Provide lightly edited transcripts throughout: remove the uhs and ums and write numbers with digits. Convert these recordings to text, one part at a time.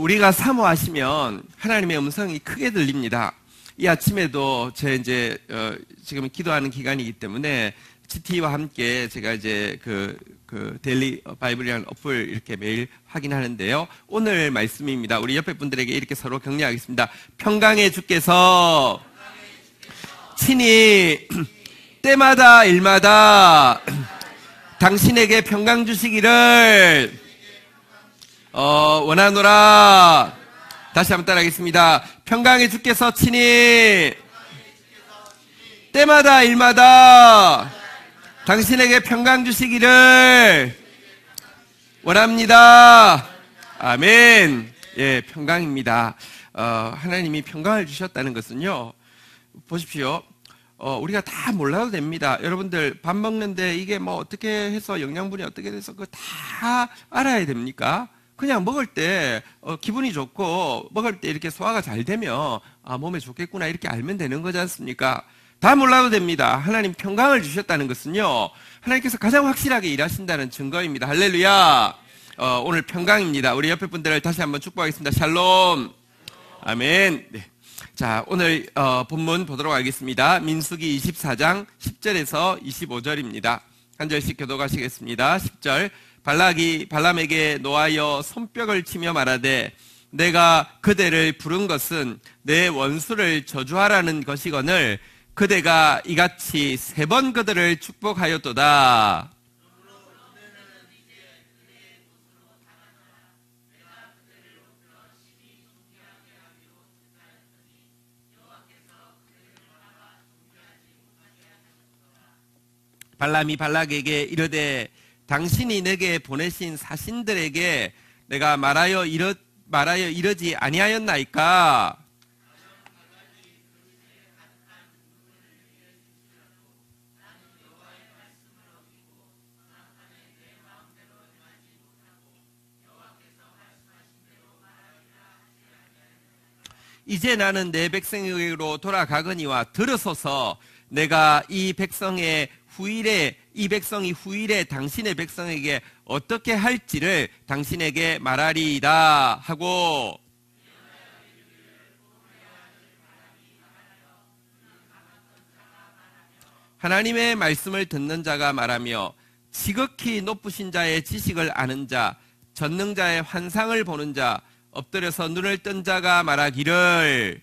우리가 사모하시면 하나님의 음성이 크게 들립니다. 이 아침에도 지금 기도하는 기간이기 때문에 GT와 함께 제가 이제 그 데일리 바이블이라는 어플 이렇게 매일 확인하는데요. 오늘 말씀입니다. 우리 옆에 분들에게 이렇게 서로 격려하겠습니다. 평강의 주께서 친히 때마다 일마다 당신에게 평강 주시기를 원하노라. 다시 한번 따라하겠습니다. 평강의 주께서 친히 때마다 일마다 당신에게 평강 주시기를 원합니다. 아멘. 예, 평강입니다. 하나님이 평강을 주셨다는 것은요, 보십시오. 우리가 다 몰라도 됩니다. 여러분들 밥 먹는데 이게 뭐 어떻게 해서 영양분이 어떻게 돼서 그거 다 알아야 됩니까? 그냥 먹을 때 기분이 좋고 먹을 때 이렇게 소화가 잘 되면 몸에 좋겠구나 이렇게 알면 되는 거지 않습니까? 다 몰라도 됩니다. 하나님 평강을 주셨다는 것은요, 하나님께서 가장 확실하게 일하신다는 증거입니다. 할렐루야. 오늘 평강입니다. 우리 옆에 분들을 다시 한번 축복하겠습니다. 샬롬. 아멘. 네. 자, 오늘 본문 보도록 하겠습니다. 민수기 24장 10절에서 25절입니다. 한 절씩 교독하시겠습니다. 10절. 발락이 발람에게 노하여 손뼉을 치며 말하되 내가 그대를 부른 것은 내 원수를 저주하라는 것이거늘 그대가 이같이 3번 그들을 축복하였도다. 발람이 발락에게 이르되 당신이 내게 보내신 사신들에게 내가 말하여 이러지 아니하였나이까? 이제 나는 내 백성에게로 돌아가거니와 들으소서. 내가 이 백성이 후일에 당신의 백성에게 어떻게 할지를 당신에게 말하리이다 하고, 하나님의 말씀을 듣는 자가 말하며 지극히 높으신 자의 지식을 아는 자, 전능자의 환상을 보는 자, 엎드려서 눈을 뜬 자가 말하기를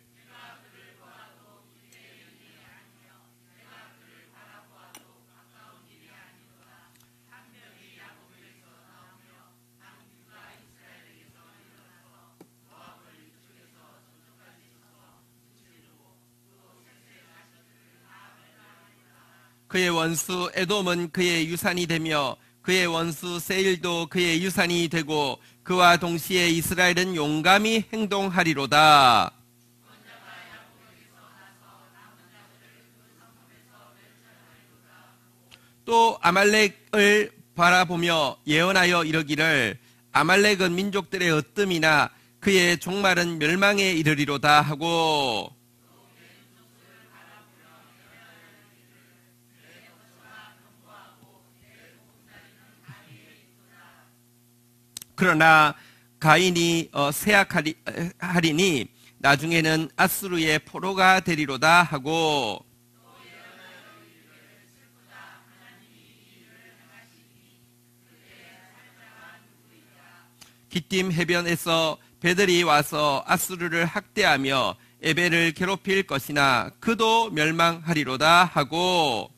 그의 원수 에돔은 그의 유산이 되며 그의 원수 세일도 그의 유산이 되고 그와 동시에 이스라엘은 용감히 행동하리로다. 또 아말렉을 바라보며 예언하여 이르기를 아말렉은 민족들의 으뜸이나 그의 종말은 멸망에 이르리로다 하고, 그러나 가인이 쇠약하리니 나중에는 아수르의 포로가 되리로다 하고, 기띔 해변에서 배들이 와서 아수르를 학대하며 에벨을 괴롭힐 것이나 그도 멸망하리로다 하고,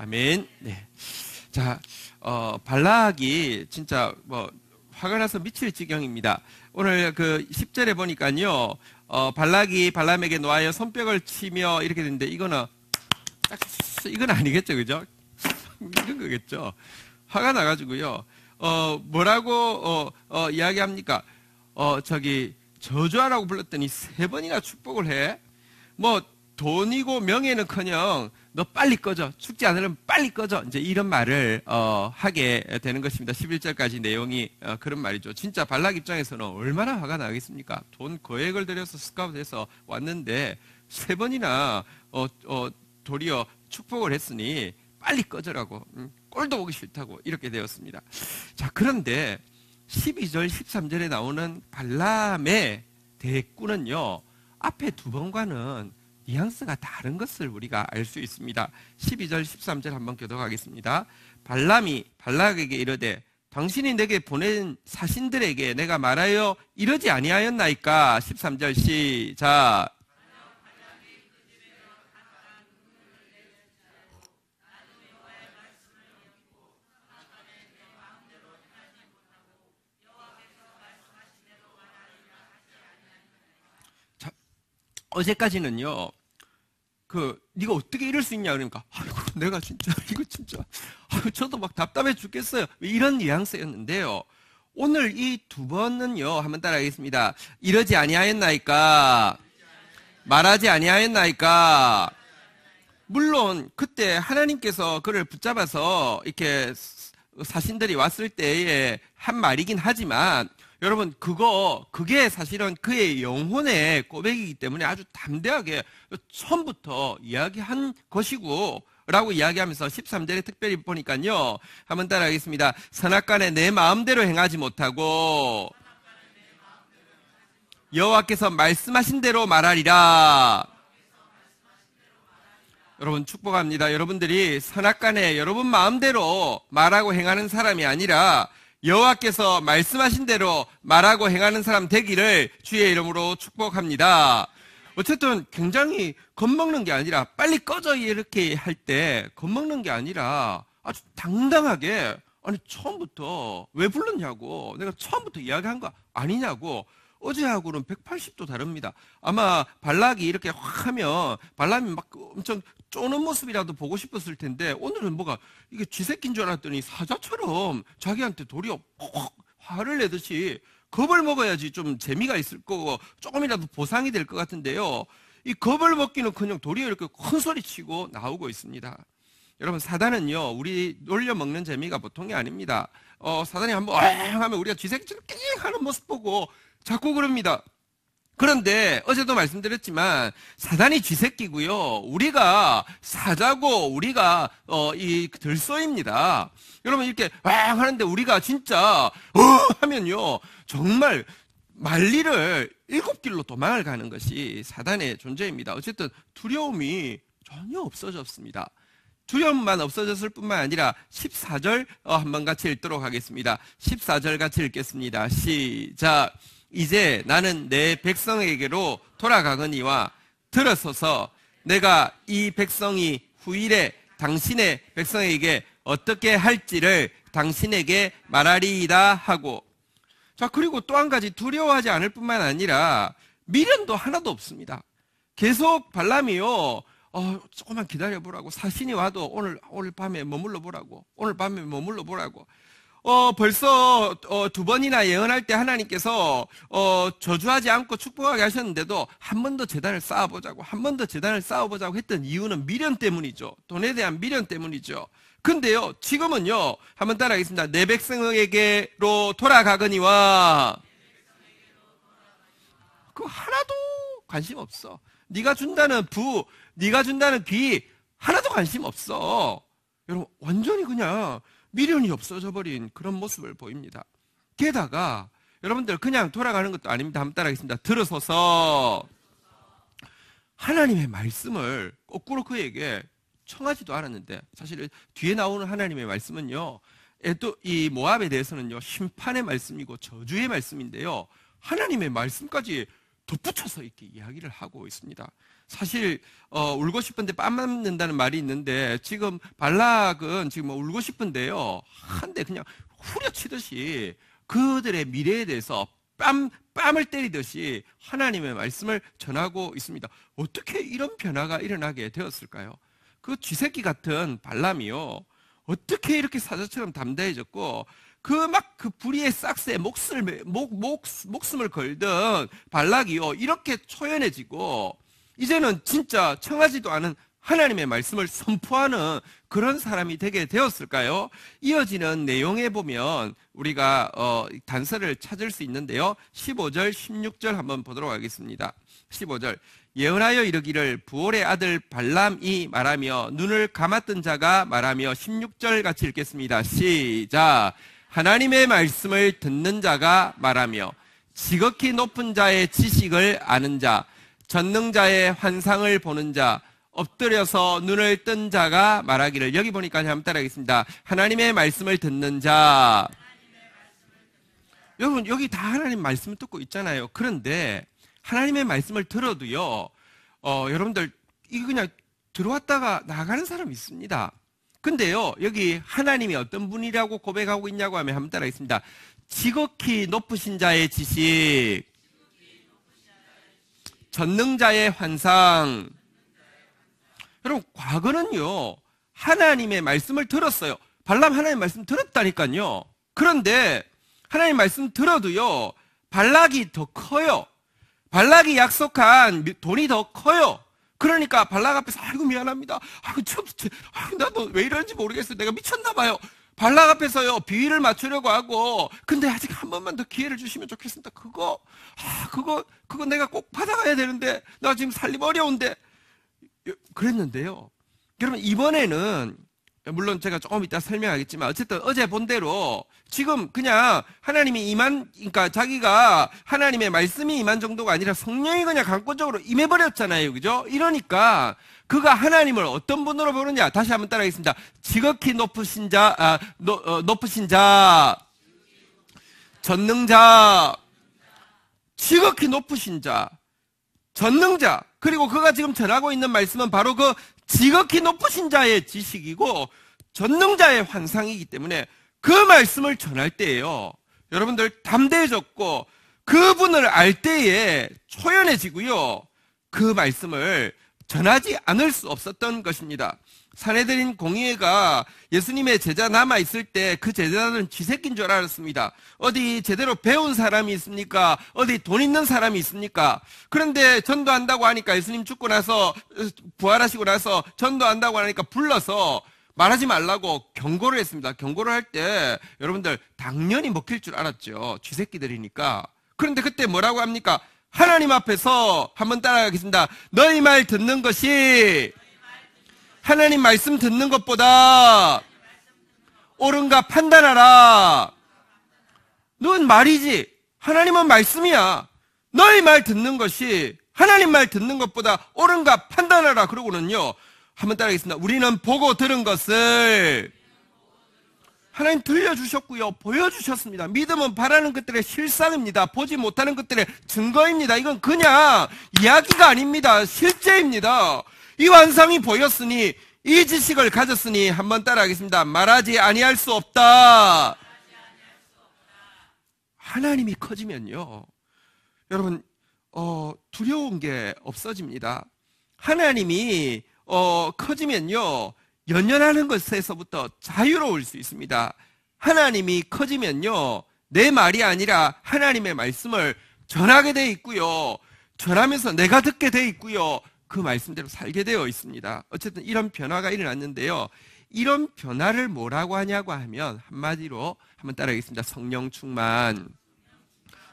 아멘. 네. 자, 발락이 진짜 화가 나서 미칠 지경입니다. 오늘 그 10절에 보니까요, 발락이 발람에게 노하여 손뼉을 치며 이렇게 되는데, 이건 아니겠죠, 그죠? 이런 거겠죠. 화가 나가지고요, 뭐라고, 이야기합니까? 저주하라고 불렀더니 3번이나 축복을 해? 돈이고 명예는커녕 너 빨리 꺼져. 죽지 않으려면 빨리 꺼져. 이제 이런 말을 하게 되는 것입니다. 11절까지 내용이 그런 말이죠. 진짜 발락 입장에서는 얼마나 화가 나겠습니까? 돈 거액을 들여서 스카우트해서 왔는데 3번이나 도리어 축복을 했으니 빨리 꺼져라고. 꼴도 보기 싫다고 이렇게 되었습니다. 자, 그런데 12절, 13절에 나오는 발람의 대꾸는요, 앞에 두 번과는 뉘앙스가 다른 것을 우리가 알 수 있습니다. 12절, 13절 한번 교독하겠습니다. 발람이 발락에게 이르되 당신이 내게 보낸 사신들에게 내가 말하여 이러지 아니하였나이까? 13절 시작. 자, 어제까지는요, 네가 어떻게 이럴 수 있냐 그러니까, 아이고 내가 진짜 이거 진짜 저도 막 답답해 죽겠어요, 이런 뉘앙스였는데요, 오늘 이 두 번은요, 한번 따라하겠습니다. 이러지 아니하였나이까? 말하지 아니하였나이까? 물론 그때 하나님께서 그를 붙잡아서 이렇게 사신들이 왔을 때에 한 말이긴 하지만, 여러분 그게 사실은 그의 영혼의 고백이기 때문에 아주 담대하게 처음부터 이야기한 것이고 라고 이야기하면서 13절에 특별히 보니까요, 한번 따라하겠습니다. 선악간에 내 마음대로 행하지 못하고 여호와께서 말씀하신 대로 말하리라. 여러분 축복합니다. 여러분들이 선악간에 여러분 마음대로 말하고 행하는 사람이 아니라 여호와께서 말씀하신 대로 말하고 행하는 사람 되기를 주의 이름으로 축복합니다. 어쨌든 굉장히 겁먹는 게 아니라, 빨리 꺼져 이렇게 할 때 겁먹는 게 아니라 아주 당당하게, 아니 처음부터 왜 불렀냐고, 내가 처음부터 이야기한 거 아니냐고. 어제하고는 180도 다릅니다. 아마 발락이 이렇게 확 하면 발람이 막 엄청 쪼는 모습이라도 보고 싶었을 텐데, 오늘은 뭐가 이게 쥐새끼인 줄 알았더니 사자처럼 자기한테 도리어 퍽 화를 내듯이 겁을 먹어야지 좀 재미가 있을 거고 조금이라도 보상이 될 것 같은데요, 이 겁을 먹기는 그냥 도리어 이렇게 큰 소리 치고 나오고 있습니다. 여러분, 사단은요, 우리 놀려먹는 재미가 보통이 아닙니다. 사단이 한번 하면 우리가 쥐새끼처럼 깽 하는 모습 보고 자꾸 그럽니다. 그런데 어제도 말씀드렸지만 사단이 쥐새끼고요, 우리가 사자고, 우리가 이 들소입니다. 여러분, 이렇게 왕 하는데 우리가 진짜 하면요, 정말 만리를 7길로 도망을 가는 것이 사단의 존재입니다. 어쨌든 두려움이 전혀 없어졌습니다. 두려움만 없어졌을 뿐만 아니라 14절 한번 같이 읽도록 하겠습니다. 14절 같이 읽겠습니다. 시작. 이제 나는 내 백성에게로 돌아가거니와 들어서서 내가 이 백성이 후일에 당신의 백성에게 어떻게 할지를 당신에게 말하리이다 하고. 자, 그리고 또 한 가지, 두려워하지 않을 뿐만 아니라 미련도 하나도 없습니다. 계속 발람이요, 조금만 기다려보라고, 사신이 와도 오늘 밤에 머물러 보라고, 오늘 밤에 머물러 보라고. 벌써 두 번이나 예언할 때 하나님께서 저주하지 않고 축복하게 하셨는데도 한 번 더 재단을 쌓아보자고, 한 번 더 재단을 쌓아보자고 했던 이유는 미련 때문이죠. 돈에 대한 미련 때문이죠. 근데요, 지금은요, 한번 따라하겠습니다. 내 백성에게로 돌아가거니와. 그거 하나도 관심 없어. 네가 준다는 부, 네가 준다는 귀 하나도 관심 없어. 여러분, 완전히 그냥 미련이 없어져 버린 그런 모습을 보입니다. 게다가 여러분들 그냥 돌아가는 것도 아닙니다. 한번 따라하겠습니다. 들어서서 하나님의 말씀을 거꾸로 그에게 청하지도 않았는데, 사실 뒤에 나오는 하나님의 말씀은요, 이 모압에 대해서는요, 심판의 말씀이고 저주의 말씀인데요, 하나님의 말씀까지 덧붙여서 이렇게 이야기를 하고 있습니다. 사실 울고 싶은데 뺨 맞는다는 말이 있는데, 지금 발락은 지금 울고 싶은데요, 한데 그냥 후려치듯이 그들의 미래에 대해서 뺨을 때리듯이 하나님의 말씀을 전하고 있습니다. 어떻게 이런 변화가 일어나게 되었을까요? 그 쥐새끼 같은 발람이요, 어떻게 이렇게 사자처럼 담대해졌고, 그 불의의 싹스에 목숨을 걸던 발락이요, 이렇게 초연해지고, 이제는 진짜 청하지도 않은 하나님의 말씀을 선포하는 그런 사람이 되게 되었을까요? 이어지는 내용에 보면 우리가 단서를 찾을 수 있는데요. 15절, 16절 한번 보도록 하겠습니다. 15절. 예언하여 이르기를 부올의 아들 발람이 말하며 눈을 감았던 자가 말하며 16절 같이 읽겠습니다. 시작. 하나님의 말씀을 듣는 자가 말하며 지극히 높은 자의 지식을 아는 자, 전능자의 환상을 보는 자, 엎드려서 눈을 뜬 자가 말하기를. 여기 보니까 한번 따라하겠습니다. 하나님의 말씀을 듣는 자. 여러분 여기 다 하나님 말씀을 듣고 있잖아요. 그런데 하나님의 말씀을 들어도요, 여러분들 이거 그냥 들어왔다가 나가는 사람이 있습니다. 근데요 여기 하나님이 어떤 분이라고 고백하고 있냐고 하면 한번 따라하겠습니다. 지극히 높으신 자의 지식, 전능자의 환상. 여러분 과거는요 하나님의 말씀을 들었어요. 발람 하나님의 말씀 들었다니까요. 그런데 하나님의 말씀 들어도요 발락이 더 커요. 발락이 약속한 돈이 더 커요. 그러니까 발락 앞에서 아이고 미안합니다. 나도 왜 이러는지 모르겠어요. 내가 미쳤나 봐요. 발락 앞에서요 비위를 맞추려고 하고, 근데 아직 한 번만 더 기회를 주시면 좋겠습니다. 그거 내가 꼭 받아가야 되는데 나 지금 살림 어려운데 그랬는데요. 여러분 이번에는 물론 제가 조금 이따 설명하겠지만 어쨌든 어제 본 대로 지금 그냥 하나님이 그러니까 자기가 하나님의 말씀이 임한 정도가 아니라 성령이 그냥 강권적으로 임해버렸잖아요. 그죠? 이러니까 그가 하나님을 어떤 분으로 보느냐. 다시 한번 따라하겠습니다. 지극히 높으신 자, 높으신 자, 전능자, 지극히 높으신 자, 전능자. 그리고 그가 지금 전하고 있는 말씀은 바로 그 지극히 높으신 자의 지식이고 전능자의 환상이기 때문에 그 말씀을 전할 때에요 여러분들 담대해졌고 그분을 알 때에 초연해지고요 그 말씀을 전하지 않을 수 없었던 것입니다. 산헤드린 공의회가 예수님의 제자 남아있을 때 그 제자들은 쥐새끼인 줄 알았습니다. 어디 제대로 배운 사람이 있습니까? 어디 돈 있는 사람이 있습니까? 그런데 전도한다고 하니까 예수님 죽고 나서 부활하시고 나서 전도한다고 하니까 불러서 말하지 말라고 경고를 했습니다. 경고를 할 때 여러분들 당연히 먹힐 줄 알았죠. 쥐새끼들이니까. 그런데 그때 뭐라고 합니까? 하나님 앞에서 한번 따라가겠습니다. 너희 말 듣는 것이 하나님 말씀 듣는 것보다 옳은가 판단하라. 넌 말이지 하나님은 말씀이야. 너희 말 듣는 것이 하나님 말 듣는 것보다 옳은가 판단하라. 그러고는요 한번 따라하겠습니다. 우리는 보고 들은 것을 하나님 들려주셨고요 보여주셨습니다. 믿음은 바라는 것들의 실상입니다. 보지 못하는 것들의 증거입니다. 이건 그냥 이야기가 아닙니다. 실제입니다. 이 환상이 보였으니 이 지식을 가졌으니 한번 따라하겠습니다. 말하지 아니할 수 없다. 하나님이 커지면요 여러분 두려운 게 없어집니다. 하나님이 커지면요 연연하는 것에서부터 자유로울 수 있습니다. 하나님이 커지면요 내 말이 아니라 하나님의 말씀을 전하게 돼 있고요 전하면서 내가 듣게 돼 있고요 그 말씀대로 살게 되어 있습니다. 어쨌든 이런 변화가 일어났는데요 이런 변화를 뭐라고 하냐고 하면 한마디로 한번 따라하겠습니다. 성령 충만.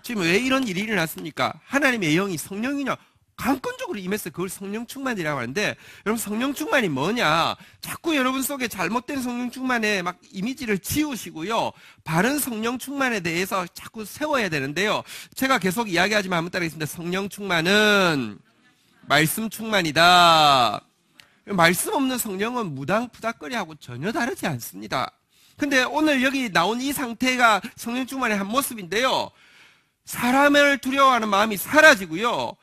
지금 왜 이런 일이 일어났습니까? 하나님의 영이 성령이냐 강권적으로 임했어요. 그걸 성령 충만이라고 하는데 여러분 성령 충만이 뭐냐? 자꾸 여러분 속에 잘못된 성령 충만에 막 이미지를 지우시고요 바른 성령 충만에 대해서 자꾸 세워야 되는데요 제가 계속 이야기하지만 한번 따라하겠습니다. 성령 충만은 말씀 충만이다. 말씀 없는 성령은 무당푸닥거리하고 전혀 다르지 않습니다. 근데 오늘 여기 나온 이 상태가 성령 충만의 한 모습인데요 사람을 두려워하는 마음이 사라지고요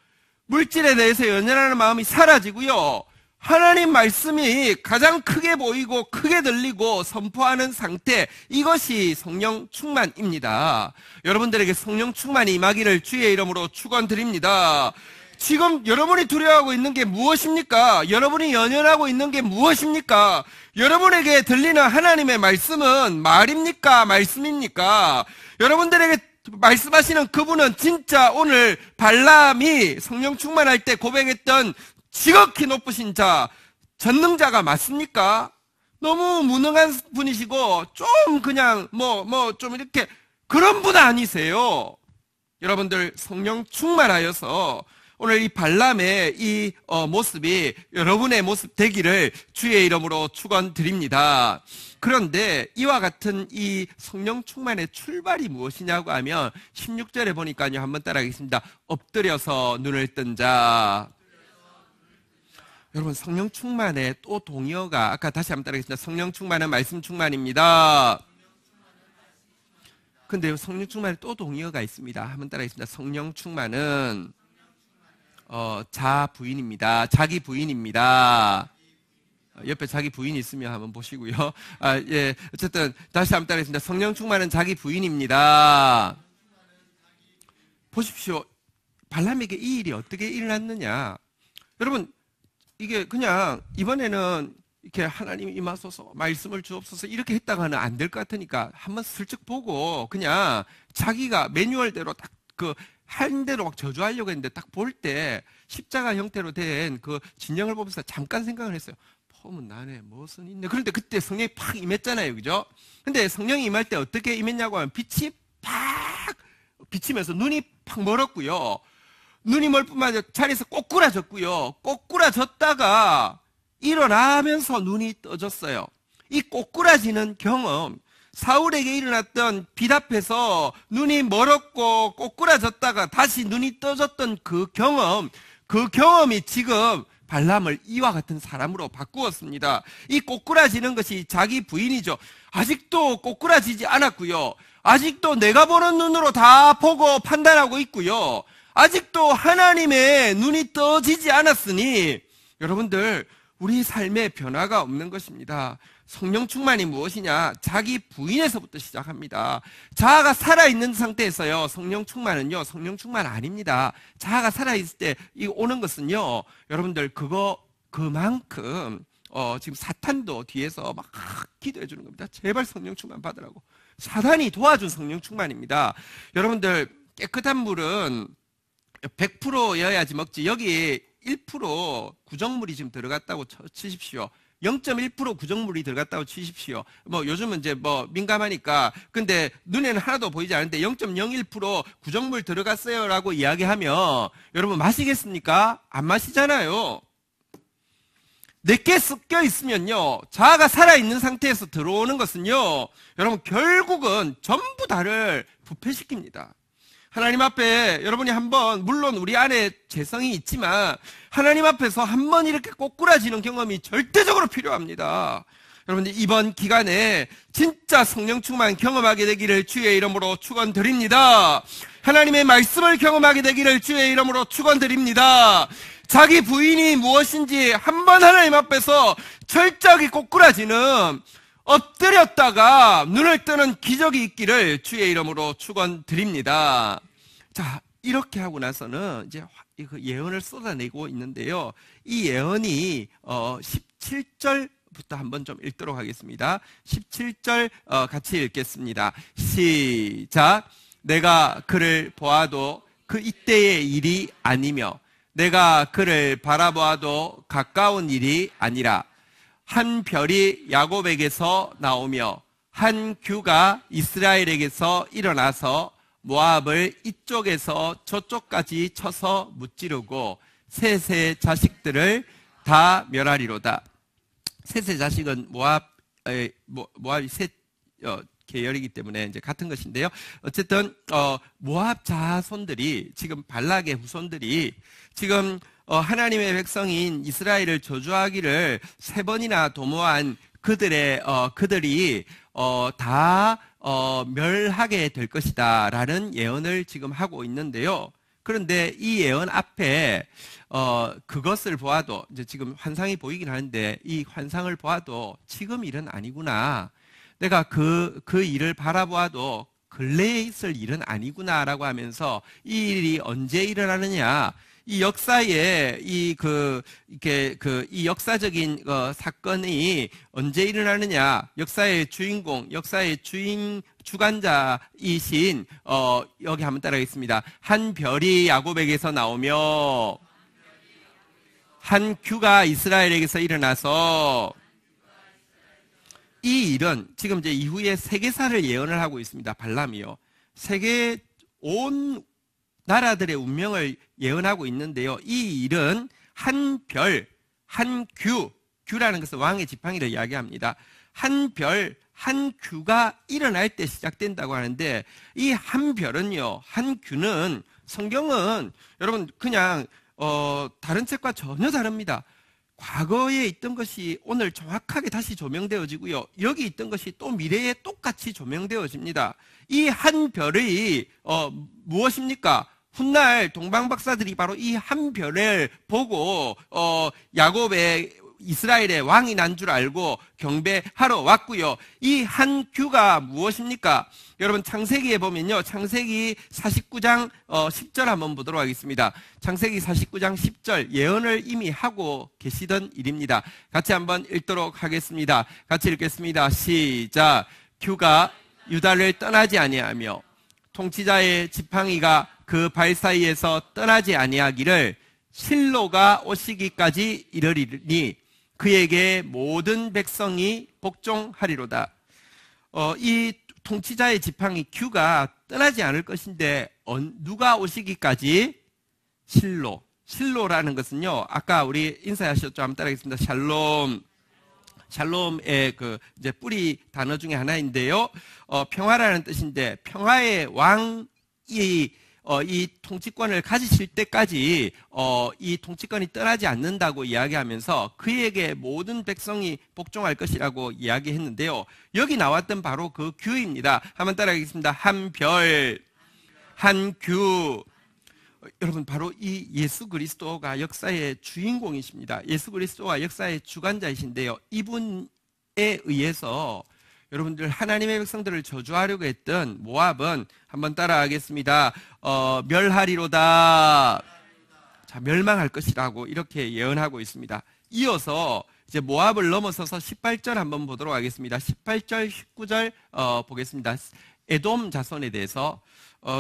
물질에 대해서 연연하는 마음이 사라지고요 하나님 말씀이 가장 크게 보이고 크게 들리고 선포하는 상태, 이것이 성령 충만입니다. 여러분들에게 성령 충만이 임하기를 주의 이름으로 축원드립니다. 지금 여러분이 두려워하고 있는 게 무엇입니까? 여러분이 연연하고 있는 게 무엇입니까? 여러분에게 들리는 하나님의 말씀은 말입니까? 말씀입니까? 여러분들에게 말씀하시는 그분은 진짜 오늘 발람이 성령 충만할 때 고백했던 지극히 높으신 자, 전능자가 맞습니까? 너무 무능한 분이시고 좀 그냥 좀 이렇게 그런 분 아니세요. 여러분들 성령 충만하여서 오늘 이 발람의 이 모습이 여러분의 모습 되기를 주의 이름으로 축원드립니다. 그런데 이와 같은 이 성령 충만의 출발이 무엇이냐고 하면 16절에 보니까요. 한번 따라하겠습니다. 엎드려서 눈을 뜬 자. 여러분 성령 충만의 또 동의어가 아까 다시 한번 따라하겠습니다. 성령 충만은 말씀 충만입니다. 근데 성령 충만에 또 동의어가 있습니다. 한번 따라하겠습니다. 성령 충만은 자 부인입니다. 자기 부인입니다. 옆에 자기 부인 있으면 한번 보시고요. 예, 어쨌든 다시 한번 따라하겠습니다. 성령 충만은 자기 부인입니다. 보십시오. 발람에게 이 일이 어떻게 일어났느냐? 여러분 이게 그냥 이번에는 이렇게 하나님이 임하소서 말씀을 주옵소서 이렇게 했다가는 안 될 것 같으니까 한번 슬쩍 보고 그냥 자기가 매뉴얼대로 딱 그 한 대로 막 저주하려고 했는데 딱 볼 때 십자가 형태로 된 그 진영을 보면서 잠깐 생각을 했어요. 폼은 나네 무엇은 있네. 그런데 그때 성령이 팍 임했잖아요, 그죠? 근데 성령이 임할 때 어떻게 임했냐고 하면 빛이 팍 비치면서 눈이 팍 멀었고요. 눈이 멀 뿐만 아니라 자리에서 꼬꾸라졌고요. 꼬꾸라졌다가 일어나면서 눈이 떠졌어요. 이 꼬꾸라지는 경험, 사울에게 일어났던 빛 앞에서 눈이 멀었고 꼬꾸라졌다가 다시 눈이 떠졌던 그 경험이 지금 발람을 이와 같은 사람으로 바꾸었습니다. 이 꼬꾸라지는 것이 자기 부인이죠. 아직도 꼬꾸라지지 않았고요. 아직도 내가 보는 눈으로 다 보고 판단하고 있고요. 아직도 하나님의 눈이 떠지지 않았으니 여러분들 우리 삶에 변화가 없는 것입니다. 성령 충만이 무엇이냐? 자기 부인에서부터 시작합니다. 자아가 살아있는 상태에서요. 성령 충만은요. 성령 충만 아닙니다. 자아가 살아있을 때 오는 것은요. 여러분들 그만큼 지금 사탄도 뒤에서 막 기도해 주는 겁니다. 제발 성령 충만 받으라고. 사탄이 도와준 성령 충만입니다. 여러분들 깨끗한 물은 100%여야지 먹지. 여기 1% 구정물이 지금 들어갔다고 치십시오. 0.1% 구정물이 들어갔다고 치십시오. 요즘은 이제 민감하니까. 근데 눈에는 하나도 보이지 않는데 0.01% 구정물 들어갔어요라고 이야기하면 여러분 마시겠습니까? 안 마시잖아요. 내게 섞여 있으면요. 자아가 살아있는 상태에서 들어오는 것은요. 여러분 결국은 전부 다를 부패시킵니다. 하나님 앞에 여러분이 한번 물론 우리 안에 재성이 있지만 하나님 앞에서 한번 이렇게 꼬꾸라지는 경험이 절대적으로 필요합니다. 여러분들 이번 기간에 진짜 성령 충만 경험하게 되기를 주의 이름으로 축원드립니다. 하나님의 말씀을 경험하게 되기를 주의 이름으로 축원드립니다. 자기 부인이 무엇인지 한번 하나님 앞에서 철저하게 꼬꾸라지는 엎드렸다가 눈을 뜨는 기적이 있기를 주의 이름으로 축원드립니다. 자, 이렇게 하고 나서는 이제 예언을 쏟아내고 있는데요. 이 예언이 17절부터 한번 좀 읽도록 하겠습니다. 17절 같이 읽겠습니다. 시작. 내가 그를 보아도 그 이때의 일이 아니며 내가 그를 바라보아도 가까운 일이 아니라 한 별이 야곱에게서 나오며 한 규가 이스라엘에게서 일어나서 모압을 이쪽에서 저쪽까지 쳐서 무찌르고 셋의 자식들을 다 멸하리로다. 셋의 자식은 모압이 셋 계열이기 때문에 이제 같은 것인데요. 어쨌든 모압 자손들이 지금 발락의 후손들이 지금 하나님의 백성인 이스라엘을 저주하기를 3번이나 도모한 그들이 다 멸하게 될 것이다 라는 예언을 지금 하고 있는데요. 그런데 이 예언 앞에 그것을 보아도 이제 지금 환상이 보이긴 하는데 이 환상을 보아도 지금 일은 아니구나. 내가 그 일을 바라보아도 근래에 있을 일은 아니구나라고 하면서 이 일이 언제 일어나느냐? 이 역사에 이 역사적인 사건이 언제 일어나느냐? 역사의 주인공, 역사의 주관자이신 여기 한번 따라하겠습니다. 한 별이 야곱에게서 나오며 한 규가 이스라엘에게서 일어나서 이 일은 지금 이제 이후에 세계사를 예언을 하고 있습니다. 발람이요. 세계 온 나라들의 운명을 예언하고 있는데요. 이 일은 한 별, 한 규, 규라는 것은 왕의 지팡이를 이야기합니다. 한 별, 한 규가 일어날 때 시작된다고 하는데 이 한 별은요, 한 규는 성경은 여러분 그냥 다른 책과 전혀 다릅니다. 과거에 있던 것이 오늘 정확하게 다시 조명되어지고요. 여기 있던 것이 또 미래에 똑같이 조명되어집니다. 이 한 별이 무엇입니까? 훗날 동방박사들이 바로 이 한 별을 보고 야곱의 이스라엘의 왕이 난 줄 알고 경배하러 왔고요. 이 한 규가 무엇입니까? 여러분 창세기에 보면요. 창세기 49장 10절 한번 보도록 하겠습니다. 창세기 49장 10절 예언을 이미 하고 계시던 일입니다. 같이 한번 읽도록 하겠습니다. 같이 읽겠습니다. 시작. 규가 유다를 떠나지 아니하며 통치자의 지팡이가 그 발 사이에서 떠나지 아니하기를 실로가 오시기까지 이르리니 그에게 모든 백성이 복종하리로다. 이 통치자의 지팡이 규가 떠나지 않을 것인데 누가 오시기까지? 실로라는 것은요. 아까 우리 인사하셨죠? 한번 따라하겠습니다. 샬롬. 샬롬의 이제 뿌리 단어 중에 하나인데요. 평화라는 뜻인데 평화의 왕이 이 통치권을 가지실 때까지 이 통치권이 떠나지 않는다고 이야기하면서 그에게 모든 백성이 복종할 것이라고 이야기했는데요. 여기 나왔던 바로 그 규입니다. 한번 따라하겠습니다. 한 별, 한 규. 여러분 바로 이 예수 그리스도가 역사의 주인공이십니다. 예수 그리스도가 역사의 주관자이신데요. 이분에 의해서 여러분들 하나님의 백성들을 저주하려고 했던 모압은 한번 따라하겠습니다. 멸하리로다. 자, 멸망할 것이라고 이렇게 예언하고 있습니다. 이어서 이제 모압을 넘어서서 18절 한번 보도록 하겠습니다. 18절, 19절 보겠습니다. 에돔 자손에 대해서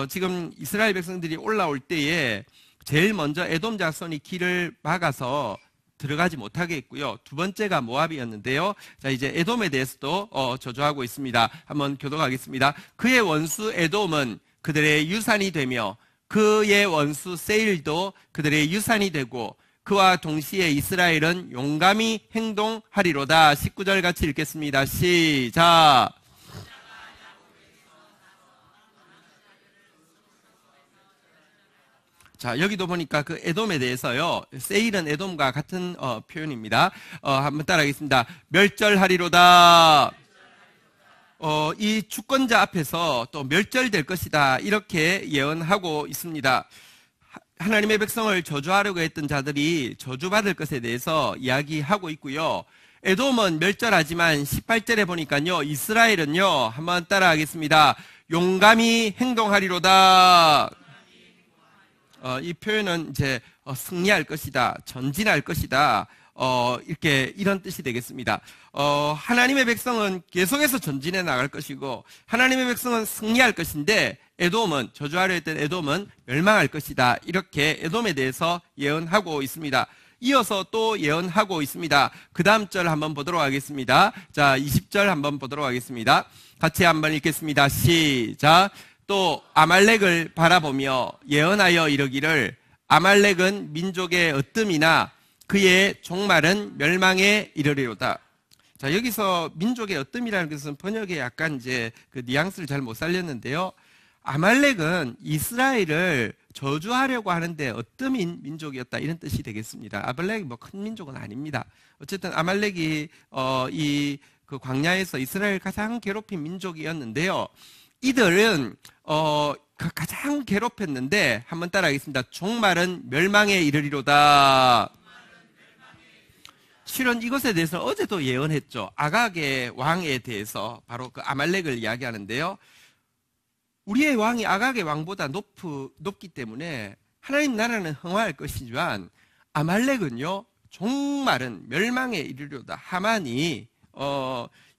지금 이스라엘 백성들이 올라올 때에 제일 먼저 에돔 자손이 길을 막아서 들어가지 못하게 했고요. 두 번째가 모압이었는데요. 자, 이제 에돔에 대해서도 저주하고 있습니다. 한번 교독하겠습니다. 그의 원수 에돔은 그들의 유산이 되며 그의 원수 세일도 그들의 유산이 되고 그와 동시에 이스라엘은 용감히 행동하리로다. 19절 같이 읽겠습니다. 시작. 자, 여기도 보니까 그 에돔에 대해서요. 세일은 에돔과 같은 표현입니다. 한번 따라하겠습니다. 멸절하리로다. 이 주권자 앞에서 또 멸절될 것이다. 이렇게 예언하고 있습니다. 하나님의 백성을 저주하려고 했던 자들이 저주받을 것에 대해서 이야기하고 있고요. 에돔은 멸절하지만 18절에 보니까요. 이스라엘은요. 한번 따라하겠습니다. 용감히 행동하리로다. 이 표현은 이제 승리할 것이다, 전진할 것이다, 이런 뜻이 되겠습니다. 하나님의 백성은 계속해서 전진해 나갈 것이고 하나님의 백성은 승리할 것인데 에돔은 저주하려 했던 에돔은 멸망할 것이다. 이렇게 에돔에 대해서 예언하고 있습니다. 이어서 또 예언하고 있습니다. 그 다음 절 한번 보도록 하겠습니다. 자, 20절 한번 보도록 하겠습니다. 같이 한번 읽겠습니다. 시작. 또 아말렉을 바라보며 예언하여 이르기를 아말렉은 민족의 으뜸이나 그의 종말은 멸망에 이르리로다. 자, 여기서 민족의 으뜸이라는 것은 번역에 약간 이제 그 뉘앙스를 잘 못 살렸는데요. 아말렉은 이스라엘을 저주하려고 하는데 으뜸인 민족이었다, 이런 뜻이 되겠습니다. 아말렉이 뭐 큰 민족은 아닙니다. 어쨌든 아말렉이 그 광야에서 이스라엘 가장 괴롭힌 민족이었는데요. 이들은 가장 괴롭혔는데 한번 따라하겠습니다. 종말은 멸망에 이르리로다. 실은 이것에 대해서 어제도 예언했죠. 아각의 왕에 대해서 바로 그 아말렉을 이야기하는데요. 우리의 왕이 아각의 왕보다 높기 때문에 하나님 나라는 흥화할 것이지만 아말렉은요, 종말은 멸망에 이르리로다. 하만이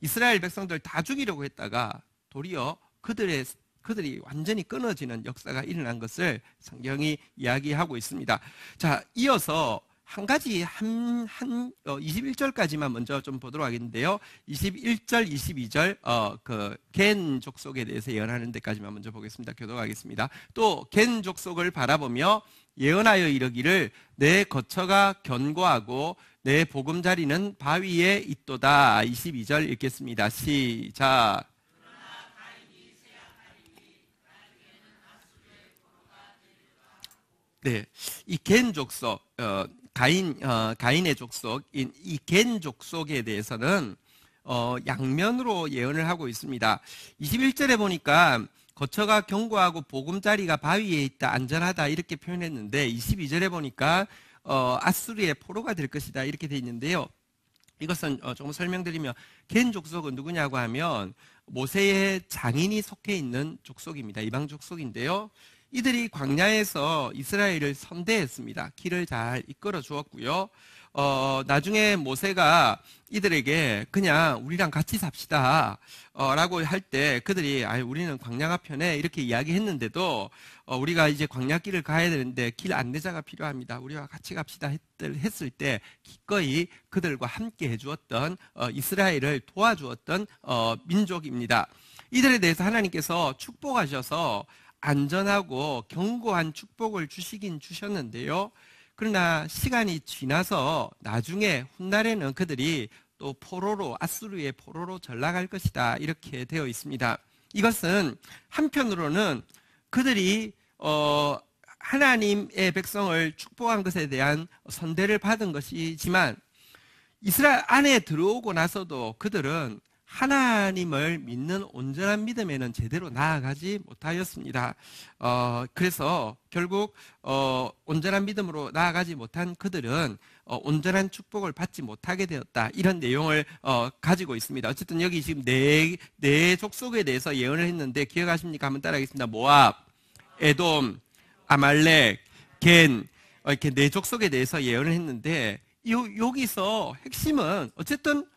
이스라엘 백성들 다 죽이려고 했다가 도리어 그들이 완전히 끊어지는 역사가 일어난 것을 성경이 이야기하고 있습니다. 자, 이어서 한 가지 21절까지만 먼저 좀 보도록 하겠는데요. 21절, 22절 겐 족속에 대해서 예언하는 데까지만 먼저 보겠습니다. 교독하겠습니다. 또 겐 족속을 바라보며 예언하여 이르기를 내 거처가 견고하고 내 보금자리는 바위에 있도다. 22절 읽겠습니다. 시작. 네, 이 겐 족속, 가인의 족속인 이 겐 족속에 대해서는 양면으로 예언을 하고 있습니다. 21절에 보니까 거처가 견고하고 보금자리가 바위에 있다, 안전하다 이렇게 표현했는데 22절에 보니까 아수르의 포로가 될 것이다 이렇게 돼 있는데요. 이것은 조금 설명드리면 겐 족속은 누구냐고 하면 모세의 장인이 속해 있는 족속입니다. 이방 족속인데요. 이들이 광야에서 이스라엘을 선대했습니다. 길을 잘 이끌어 주었고요. 나중에 모세가 이들에게 그냥 우리랑 같이 삽시다 라고 할 때 그들이 우리는 광야가 편해 이렇게 이야기했는데도 우리가 이제 광야길을 가야 되는데 길 안내자가 필요합니다. 우리와 같이 갑시다 했을 때 기꺼이 그들과 함께 해주었던 이스라엘을 도와주었던 민족입니다. 이들에 대해서 하나님께서 축복하셔서 안전하고 견고한 축복을 주시긴 주셨는데요. 그러나 시간이 지나서 나중에 훗날에는 그들이 또 포로로, 아수르의 포로로 전락할 것이다 이렇게 되어 있습니다. 이것은 한편으로는 그들이 하나님의 백성을 축복한 것에 대한 선대를 받은 것이지만 이스라엘 안에 들어오고 나서도 그들은 하나님을 믿는 온전한 믿음에는 제대로 나아가지 못하였습니다. 그래서 결국 온전한 믿음으로 나아가지 못한 그들은 온전한 축복을 받지 못하게 되었다. 이런 내용을 가지고 있습니다. 어쨌든 여기 지금 네 족속에 대해서 예언을 했는데 기억하십니까? 한번 따라하겠습니다. 모압, 에돔, 아말렉, 겐 이렇게 네 족속에 대해서 예언을 했는데 여기서 핵심은 어쨌든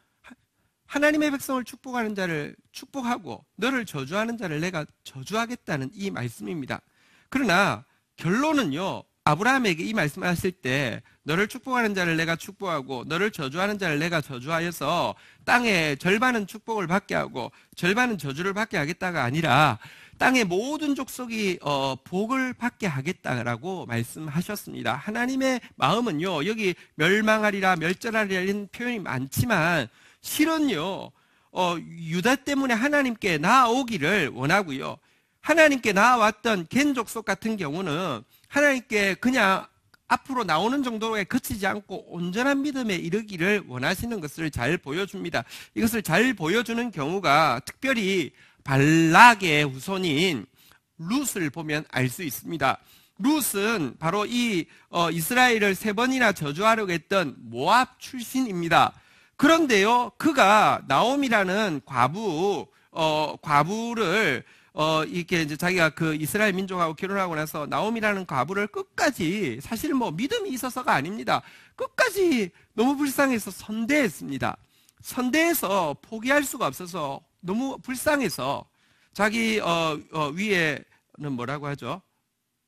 하나님의 백성을 축복하는 자를 축복하고 너를 저주하는 자를 내가 저주하겠다는 이 말씀입니다. 그러나 결론은요, 아브라함에게 이 말씀을 하실 때 너를 축복하는 자를 내가 축복하고 너를 저주하는 자를 내가 저주하여서 땅의 절반은 축복을 받게 하고 절반은 저주를 받게 하겠다가 아니라 땅의 모든 족속이 복을 받게 하겠다라고 말씀하셨습니다. 하나님의 마음은요, 여기 멸망하리라 멸절하리라 이런 표현이 많지만 실은요, 유다 때문에 하나님께 나아오기를 원하고요. 하나님께 나아왔던 겐 족속 같은 경우는 하나님께 그냥 앞으로 나오는 정도에 그치지 않고 온전한 믿음에 이르기를 원하시는 것을 잘 보여줍니다. 이것을 잘 보여주는 경우가 특별히 발락의 후손인 룻을 보면 알 수 있습니다. 룻은 바로 이 이스라엘을 3번이나 저주하려고 했던 모압 출신입니다. 그런데요, 그가 나옴이라는 과부를 이렇게 이제 자기가 그 이스라엘 민족하고 결혼하고 나서 나옴이라는 과부를 끝까지 사실 뭐 믿음이 있어서가 아닙니다. 끝까지 너무 불쌍해서 선대했습니다. 선대해서 포기할 수가 없어서 너무 불쌍해서 자기 위에는 뭐라고 하죠?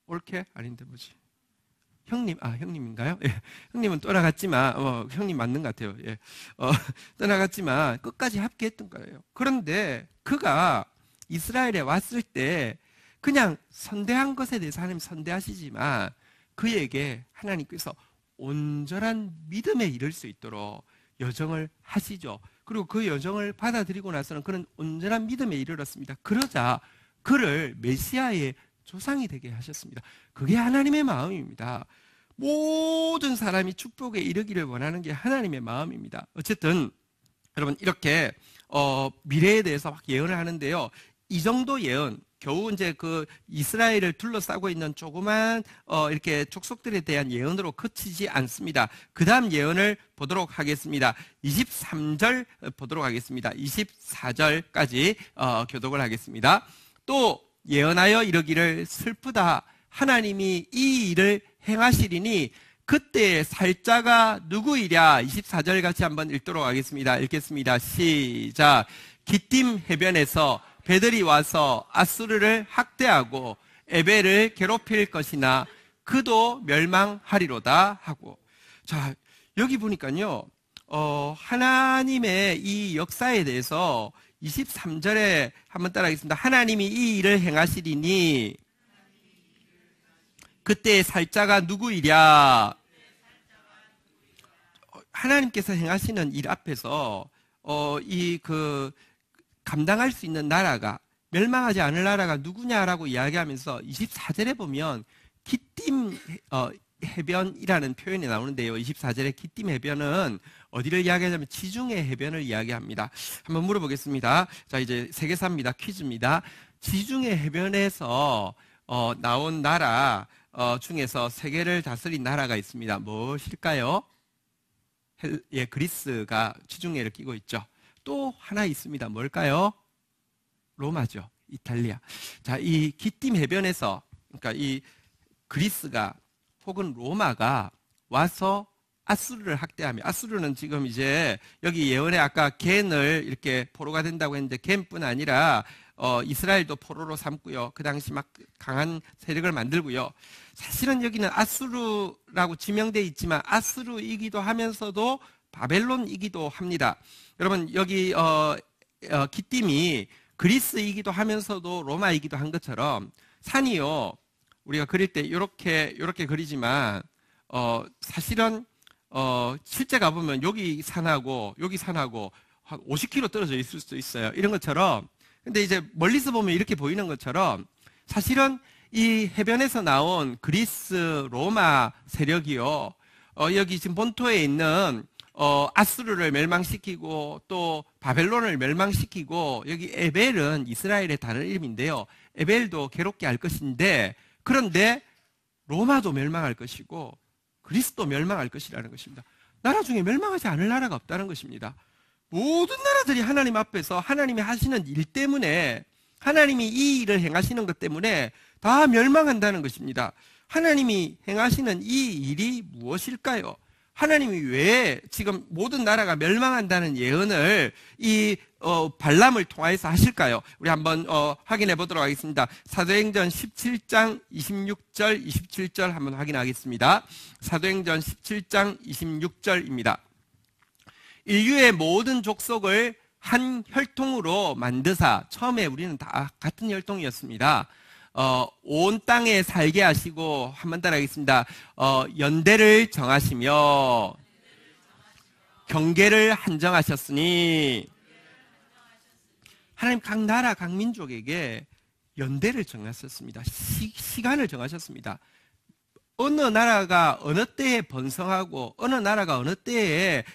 올케? 아닌데 뭐지? 형님인가요? 예. 형님은 떠나갔지만, 형님 맞는 것 같아요. 예. 떠나갔지만 끝까지 합계했던 거예요. 그런데 그가 이스라엘에 왔을 때 그냥 선대한 것에 대해서 하나님 선대하시지만 그에게 하나님께서 온전한 믿음에 이를 수 있도록 여정을 하시죠. 그리고 그 여정을 받아들이고 나서는 그는 온전한 믿음에 이르렀습니다. 그러자 그를 메시아의 조상이 되게 하셨습니다. 그게 하나님의 마음입니다. 모든 사람이 축복에 이르기를 원하는 게 하나님의 마음입니다. 어쨌든 여러분 이렇게 미래에 대해서 막 예언을 하는데요. 이 정도 예언, 겨우 이제 그 이스라엘을 둘러싸고 있는 조그만 이렇게 족속들에 대한 예언으로 그치지 않습니다. 그 다음 예언을 보도록 하겠습니다. 23절 보도록 하겠습니다. 24절까지 교독을 하겠습니다. 또 예언하여 이르기를 슬프다. 하나님이 이 일을 행하시리니 그때의 살자가 누구이랴. 24절 같이 한번 읽도록 하겠습니다. 읽겠습니다. 시작. 기띔 해변에서 배들이 와서 아수르를 학대하고 에벨을 괴롭힐 것이나 그도 멸망하리로다 하고. 자, 여기 보니까요, 하나님의 이 역사에 대해서 23절에 한번 따라하겠습니다. 하나님이 이 일을 행하시리니 그때 살자가 누구이랴? 하나님께서 행하시는 일 앞에서 감당할 수 있는 나라가, 멸망하지 않을 나라가 누구냐라고 이야기하면서 24절에 보면 기띔 해변이라는 표현이 나오는데요. 24절에 기띔 해변은 어디를 이야기하냐면 지중해 해변을 이야기합니다. 한번 물어보겠습니다. 자, 이제 세계사입니다. 퀴즈입니다. 지중해 해변에서 나온 나라 중에서 세계를 다스린 나라가 있습니다. 무엇일까요? 그리스가 지중해를 끼고 있죠. 또 하나 있습니다. 뭘까요? 로마죠. 이탈리아. 자, 이 기띔 해변에서, 그러니까 이 그리스가 혹은 로마가 와서 아수르를 학대하며, 아수르는 지금 이제 여기 예언에 아까 겐을 이렇게 포로가 된다고 했는데 겐뿐 아니라 이스라엘도 포로로 삼고요. 그 당시 막 강한 세력을 만들고요. 사실은 여기는 아수르라고 지명되어 있지만 아수르이기도 하면서도 바벨론이기도 합니다. 여러분, 여기 기띔이 그리스이기도 하면서도 로마이기도 한 것처럼 산이요, 우리가 그릴 때 이렇게 그리지만 사실은 실제 가보면 여기 산하고 한 50km 떨어져 있을 수도 있어요. 이런 것처럼. 근데 이제 멀리서 보면 이렇게 보이는 것처럼 사실은 이 해변에서 나온 그리스, 로마 세력이요, 여기 지금 본토에 있는 아수르를 멸망시키고 또 바벨론을 멸망시키고, 여기 에벨은 이스라엘의 다른 이름인데요. 에벨도 괴롭게 할 것인데, 그런데 로마도 멸망할 것이고 그리스도 멸망할 것이라는 것입니다. 나라 중에 멸망하지 않을 나라가 없다는 것입니다. 모든 나라들이 하나님 앞에서 하나님이 하시는 일 때문에, 하나님이 이 일을 행하시는 것 때문에 다 멸망한다는 것입니다. 하나님이 행하시는 이 일이 무엇일까요? 하나님이 왜 지금 모든 나라가 멸망한다는 예언을 이 발람을 통하여서 하실까요? 우리 한번 확인해 보도록 하겠습니다. 사도행전 17장 26절 27절 한번 확인하겠습니다. 사도행전 17장 26절입니다. 인류의 모든 족속을 한 혈통으로 만드사, 처음에 우리는 다 같은 혈통이었습니다. 온 땅에 살게 하시고, 한번 따라하겠습니다. 연대를 정하시며 경계를 한정하셨으니, 하나님 각 나라 각 민족에게 연대를 정하셨습니다. 시간을 정하셨습니다. 어느 나라가 어느 때에 번성하고, 어느 나라가 어느 때에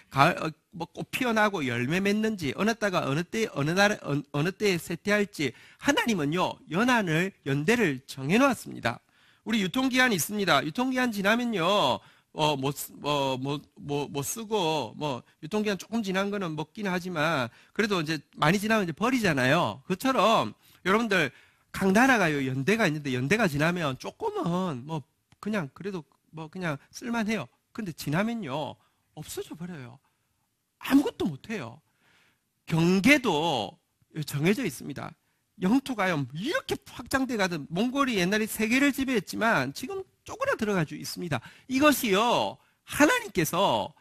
꽃 피어나고 열매 맺는지, 어느 때가 어느 때 어느 때에 쇠퇴할지 하나님은요, 연대를 정해놓았습니다. 우리 유통기한이 있습니다. 유통기한 지나면요, 못 쓰고, 유통기한 조금 지난 거는 먹긴 하지만, 그래도 이제 많이 지나면 이제 버리잖아요. 그처럼 여러분들 각 나라가요, 연대가 있는데, 연대가 지나면 조금은 그냥 쓸만해요. 근데 지나면요, 없어져 버려요. 아무것도 못해요. 경계도 정해져 있습니다. 영토가요, 이렇게 확장돼 가든, 몽골이 옛날에 세계를 지배했지만 지금 쪼그라들어가지고 있습니다. 이것이요, 하나님께서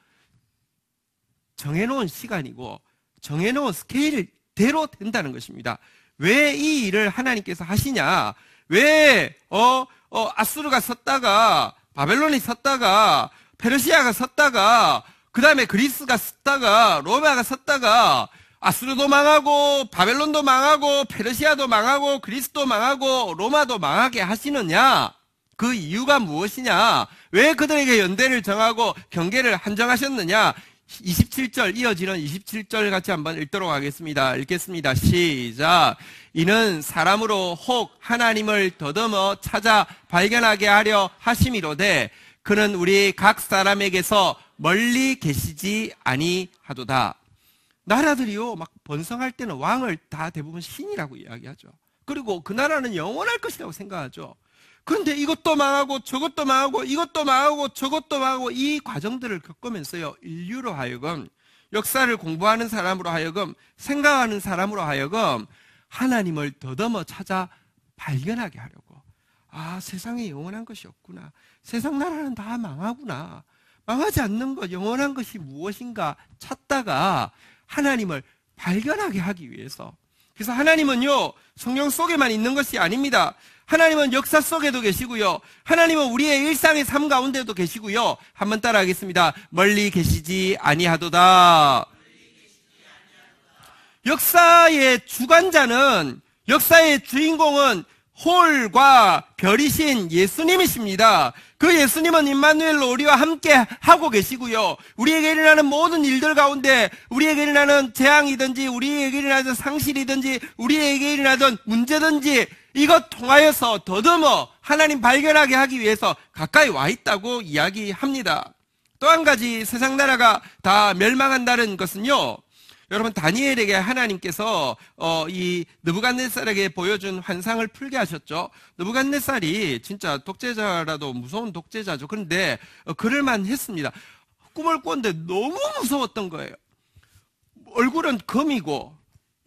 정해놓은 시간이고 정해놓은 스케일대로 된다는 것입니다. 왜 이 일을 하나님께서 하시냐? 왜 아수르가 섰다가 바벨론이 섰다가 페르시아가 섰다가 그 다음에 그리스가 섰다가 로마가 섰다가 아수르도 망하고 바벨론도 망하고 페르시아도 망하고 그리스도 망하고 로마도 망하게 하시느냐? 그 이유가 무엇이냐? 왜 그들에게 연대를 정하고 경계를 한정하셨느냐? 27절, 이어지는 27절 같이 한번 읽도록 하겠습니다. 읽겠습니다. 시작. 이는 사람으로 혹 하나님을 더듬어 찾아 발견하게 하려 하심이로되 그는 우리 각 사람에게서 멀리 계시지 아니하도다. 나라들이요, 막 번성할 때는 왕을 다 대부분 신이라고 이야기하죠. 그리고 그 나라는 영원할 것이라고 생각하죠. 그런데 이것도 망하고 저것도 망하고 이것도 망하고 저것도 망하고, 이 과정들을 겪으면서요, 인류로 하여금, 역사를 공부하는 사람으로 하여금, 생각하는 사람으로 하여금 하나님을 더듬어 찾아 발견하게 하려고. 아, 세상에 영원한 것이 없구나. 세상 나라는 다 망하구나. 망하지 않는 것, 영원한 것이 무엇인가 찾다가 하나님을 발견하게 하기 위해서. 그래서 하나님은요, 성경 속에만 있는 것이 아닙니다. 하나님은 역사 속에도 계시고요. 하나님은 우리의 일상의 삶 가운데도 계시고요. 한번 따라 하겠습니다. 멀리 계시지 아니하도다. 역사의 주관자는, 역사의 주인공은 홀과 별이신 예수님이십니다. 그 예수님은 임마누엘로 우리와 함께 하고 계시고요. 우리에게 일어나는 모든 일들 가운데, 우리에게 일어나는 재앙이든지, 우리에게 일어나는 상실이든지, 우리에게 일어나던 문제든지, 이것 통하여서 더듬어 하나님 발견하게 하기 위해서 가까이 와 있다고 이야기합니다. 또 한 가지 세상 나라가 다 멸망한다는 것은요, 여러분, 다니엘에게 하나님께서 이 느부갓네살에게 보여준 환상을 풀게 하셨죠. 느부갓네살이 진짜 독재자라도 무서운 독재자죠. 그런데 그럴만 했습니다. 꿈을 꿨는데 너무 무서웠던 거예요. 얼굴은 금이고,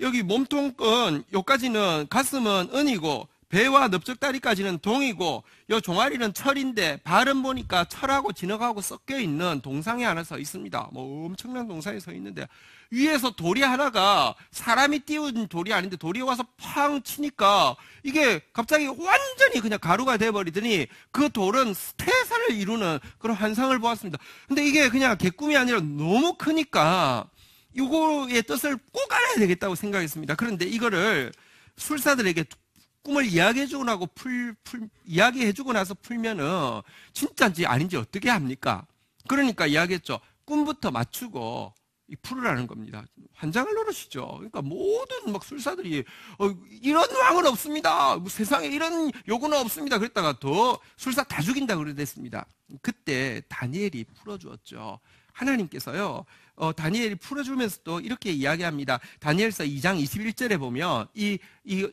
여기 몸통은 여기까지는, 가슴은 은이고, 배와 넓적다리까지는 동이고, 요 종아리는 철인데 발은 보니까 철하고 진흙하고 섞여 있는 동상이 하나 서 있습니다. 뭐 엄청난 동상이 서 있는데, 위에서 돌이 하나가 사람이 띄운 돌이 아닌데 돌이 와서 팡 치니까 이게 갑자기 완전히 그냥 가루가 돼버리더니 그 돌은 태산을 이루는 그런 환상을 보았습니다. 근데 이게 그냥 개꿈이 아니라 너무 크니까 이거의 뜻을 꼭 알아야 되겠다고 생각했습니다. 그런데 이거를 술사들에게 꿈을 이야기해주고 나고 이야기해주고 나서 풀면은 진짜인지 아닌지 어떻게 합니까? 그러니까 이야기했죠. 꿈부터 맞추고 풀으라는 겁니다. 환장을 노릇이죠. 그러니까 모든 막 술사들이 이런 왕은 없습니다. 세상에 이런 요구는 없습니다. 그랬다가 더 술사 다 죽인다 그랬습니다. 그때 다니엘이 풀어주었죠. 하나님께서요, 다니엘이 풀어주면서도 이렇게 이야기합니다. 다니엘서 2장 21절에 보면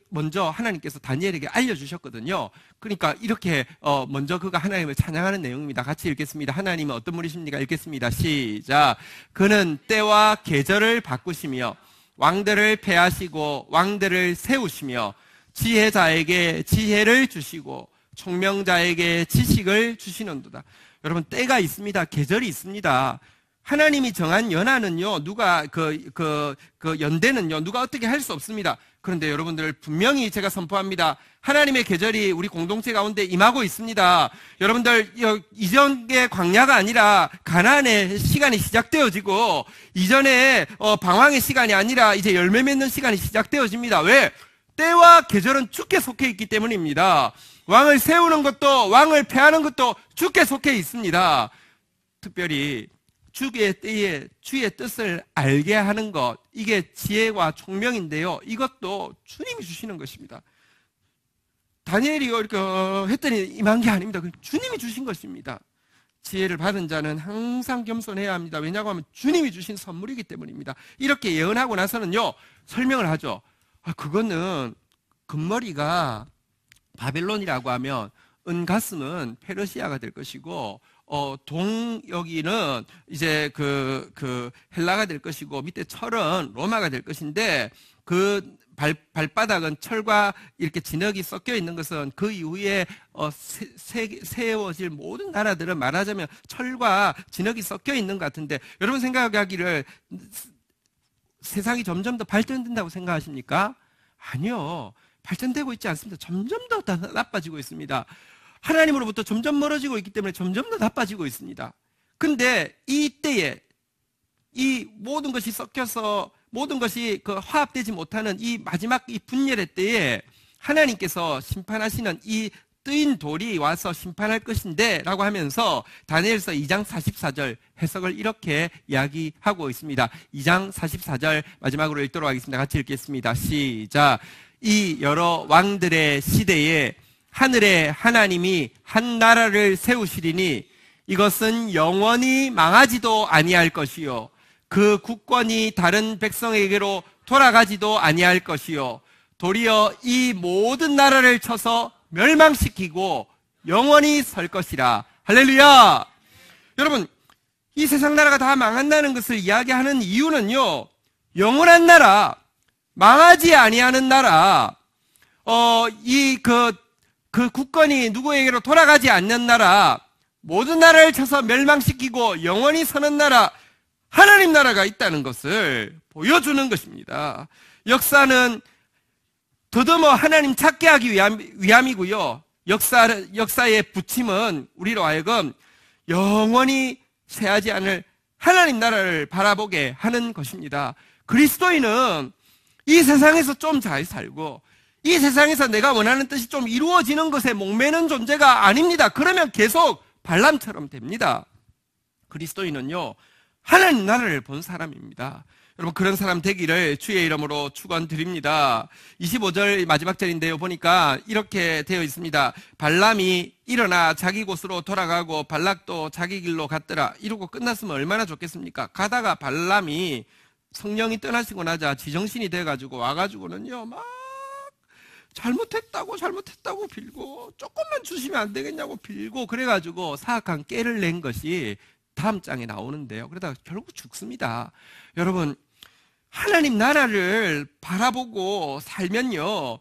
먼저 하나님께서 다니엘에게 알려주셨거든요. 그러니까 이렇게 먼저 그가 하나님을 찬양하는 내용입니다. 같이 읽겠습니다. 하나님은 어떤 분이십니까? 읽겠습니다. 시작. 그는 때와 계절을 바꾸시며 왕들을 패하시고 왕들을 세우시며 지혜자에게 지혜를 주시고 총명자에게 지식을 주시는도다. 여러분, 때가 있습니다. 계절이 있습니다. 하나님이 정한 연한은요, 누가, 연대는요, 누가 어떻게 할 수 없습니다. 그런데 여러분들, 분명히 제가 선포합니다. 하나님의 계절이 우리 공동체 가운데 임하고 있습니다. 여러분들, 이전의 광야가 아니라 가나안의 시간이 시작되어지고, 이전에 방황의 시간이 아니라 이제 열매 맺는 시간이 시작되어집니다. 왜? 때와 계절은 주께 속해 있기 때문입니다. 왕을 세우는 것도, 왕을 패하는 것도 주께 속해 있습니다. 특별히, 주의 때에 주의 뜻을 알게 하는 것, 이게 지혜와 총명인데요. 이것도 주님이 주시는 것입니다. 다니엘이 이렇게 했더니 임한 게 아닙니다. 주님이 주신 것입니다. 지혜를 받은 자는 항상 겸손해야 합니다. 왜냐고 하면 주님이 주신 선물이기 때문입니다. 이렇게 예언하고 나서는요, 설명을 하죠. 그거는 금머리가 바벨론이라고 하면 은가슴은 페르시아가 될 것이고, 여기는 이제 헬라가 될 것이고, 밑에 철은 로마가 될 것인데, 발바닥은 철과 이렇게 진흙이 섞여 있는 것은 그 이후에 세워질 모든 나라들은 말하자면 철과 진흙이 섞여 있는 것 같은데, 여러분 생각하기를 세상이 점점 더 발전된다고 생각하십니까? 아니요. 발전되고 있지 않습니다. 점점 더 나빠지고 있습니다. 하나님으로부터 점점 멀어지고 있기 때문에 점점 더 나빠지고 있습니다. 근데 이때에 이 모든 것이 섞여서 모든 것이 화합되지 못하는 이 마지막 이 분열의 때에 하나님께서 심판하시는 이 뜨인 돌이 와서 심판할 것인데 라고 하면서 다니엘서 2장 44절 해석을 이렇게 이야기하고 있습니다. 2장 44절 마지막으로 읽도록 하겠습니다. 같이 읽겠습니다. 시작. 이 여러 왕들의 시대에 하늘의 하나님이 한 나라를 세우시리니 이것은 영원히 망하지도 아니할 것이요 그 국권이 다른 백성에게로 돌아가지도 아니할 것이요 도리어 이 모든 나라를 쳐서 멸망시키고 영원히 설 것이라. 할렐루야. 여러분, 이 세상 나라가 다 망한다는 것을 이야기하는 이유는요, 영원한 나라, 망하지 아니하는 나라, 그 국권이 누구에게로 돌아가지 않는 나라, 모든 나라를 쳐서 멸망시키고 영원히 서는 나라, 하나님 나라가 있다는 것을 보여주는 것입니다. 역사는 더더머 하나님 찾게 하기 위함이고요. 역사의 부침은 우리로 하여금 영원히 쇠하지 않을 하나님 나라를 바라보게 하는 것입니다. 그리스도인은 이 세상에서 좀 잘 살고 이 세상에서 내가 원하는 뜻이 좀 이루어지는 것에 목매는 존재가 아닙니다. 그러면 계속 발람처럼 됩니다. 그리스도인은요, 하나님 나라를 본 사람입니다. 여러분, 그런 사람 되기를 주의 이름으로 축원드립니다. 25절 마지막 절인데요, 보니까 이렇게 되어 있습니다. 발람이 일어나 자기 곳으로 돌아가고 발락도 자기 길로 갔더라. 이러고 끝났으면 얼마나 좋겠습니까? 가다가 발람이 성령이 떠나시고 나자 지정신이 돼가지고 와가지고는요, 막 잘못했다고 빌고, 조금만 주시면 안 되겠냐고 빌고, 그래가지고 사악한 깨를 낸 것이 다음 장에 나오는데요. 그러다가 결국 죽습니다. 여러분, 하나님 나라를 바라보고 살면요,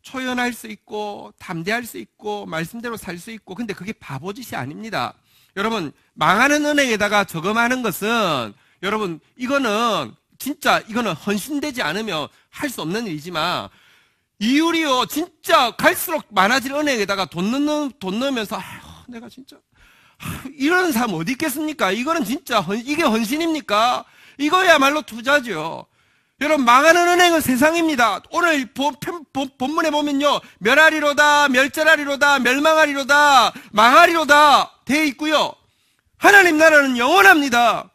초연할 수 있고 담대할 수 있고 말씀대로 살 수 있고, 근데 그게 바보짓이 아닙니다. 여러분, 망하는 은행에다가 저금하는 것은, 여러분, 이거는 헌신되지 않으면 할 수 없는 일이지만, 이율이요, 진짜 갈수록 많아질 은행에다가 돈 넣으면서, 내가 진짜 이런 사람 어디 있겠습니까? 이거는 진짜 이게 헌신입니까? 이거야말로 투자죠. 여러분, 망하는 은행은 세상입니다. 오늘 본문에 보면요, 멸하리로다, 멸절하리로다, 멸망하리로다, 망하리로다 돼 있고요. 하나님 나라는 영원합니다.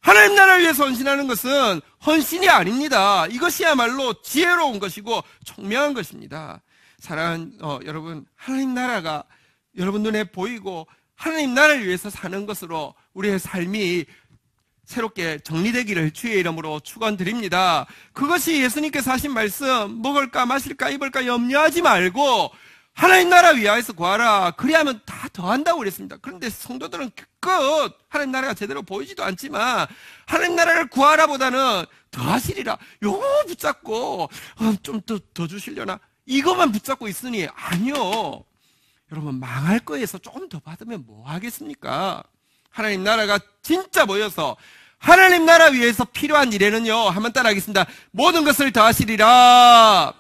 하나님 나라를 위해서 헌신하는 것은 헌신이 아닙니다. 이것이야말로 지혜로운 것이고 총명한 것입니다. 사랑하는 여러분, 하나님 나라가 여러분 눈에 보이고 하나님 나라를 위해서 사는 것으로 우리의 삶이 새롭게 정리되기를 주의 이름으로 축원드립니다. 그것이 예수님께서 하신 말씀, 먹을까 마실까 입을까 염려하지 말고 하나님 나라 위하여서 구하라. 그리하면 다 더한다고 그랬습니다. 그런데 성도들은 끝 하나님 나라가 제대로 보이지도 않지만 하나님 나라를 구하라 보다는 더하시리라, 요거 붙잡고 좀 더 주시려나, 이것만 붙잡고 있으니, 아니요. 여러분, 망할 거에서 조금 더 받으면 뭐 하겠습니까? 하나님 나라가 진짜 모여서 하나님 나라 위해서 필요한 일에는요, 한번 따라하겠습니다. 모든 것을 더하시리라.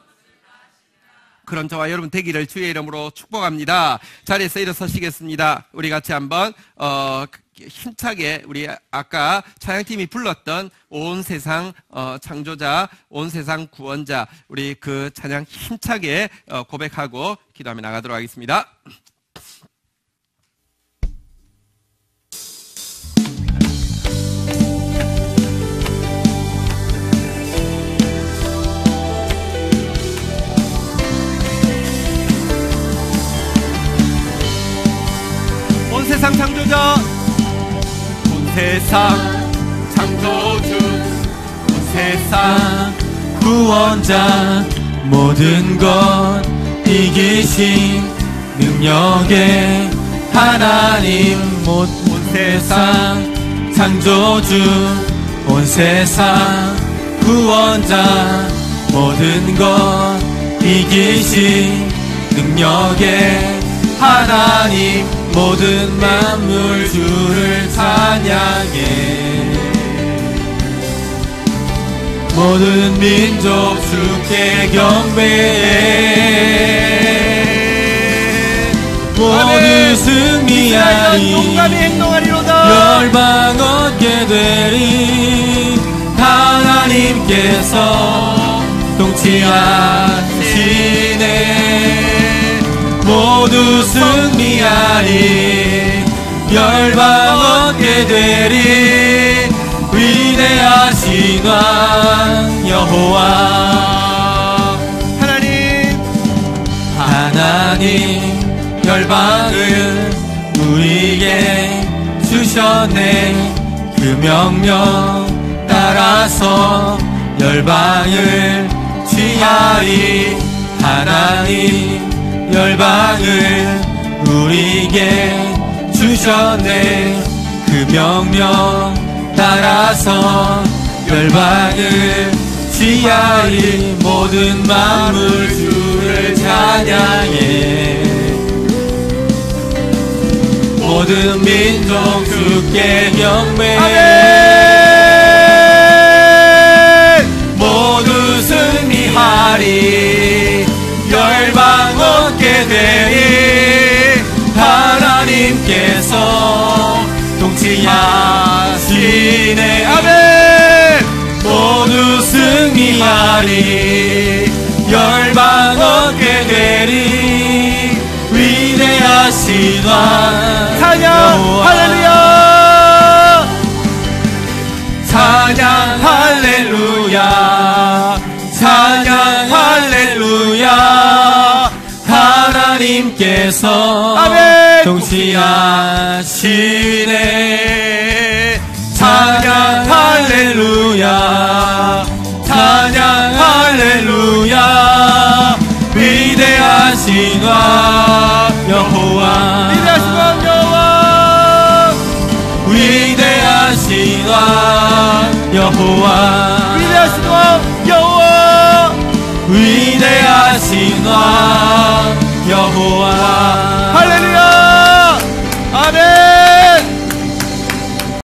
그런 저와 여러분 되기를 주의 이름으로 축복합니다. 자리에서 일어서시겠습니다. 우리 같이 한번 힘차게 우리 아까 찬양팀이 불렀던 온 세상 창조자, 온 세상 구원자, 우리 그 찬양 힘차게 고백하고 기도하며 나가도록 하겠습니다. 온 세상 창조자, 온 세상 창조주, 온 세상 구원자, 모든 것 이기신 능력의 하나님, 온 세상 창조주, 온 세상 구원자, 모든 것 이기신 능력의 하나님, 모든 만물 주를 찬양해. 모든 민족 주께 경배해. 모두 승리하리, 용감히 행동하리로다. 열방 얻게 되리. 하나님께서 통치하시네. 모두 승리하리, 열방 얻게 되리. 위대하신 왕 여호와 하나님, 열방을 우리에게 주셨네. 그 명령 따라서 열방을 취하리. 하나님, 열방을 우리에게 주셨네. 그 명령 따라서 열방을 취하리. 모든 만물 주를 찬양해. 모든 민족 주께 경배. 아멘. 모두 승리하리. 열방 얻게 되리. 하나님께서 통치하시네. 아멘. 모두 승리하리. 열방 얻게 되리. 위대하신 왕 찬양 할렐루야. 찬양 할렐루야. 찬양 할렐루야. 하나님께서 아멘. 통치하시네. 찬양 할렐루야. 찬양 할렐루야. 위대하신 왕 여호와. 위대하신 왕 여호와. 위대하신 왕 여호와. 위대하신 왕 여호와. 위대하신 왕 여호와. 할렐루야.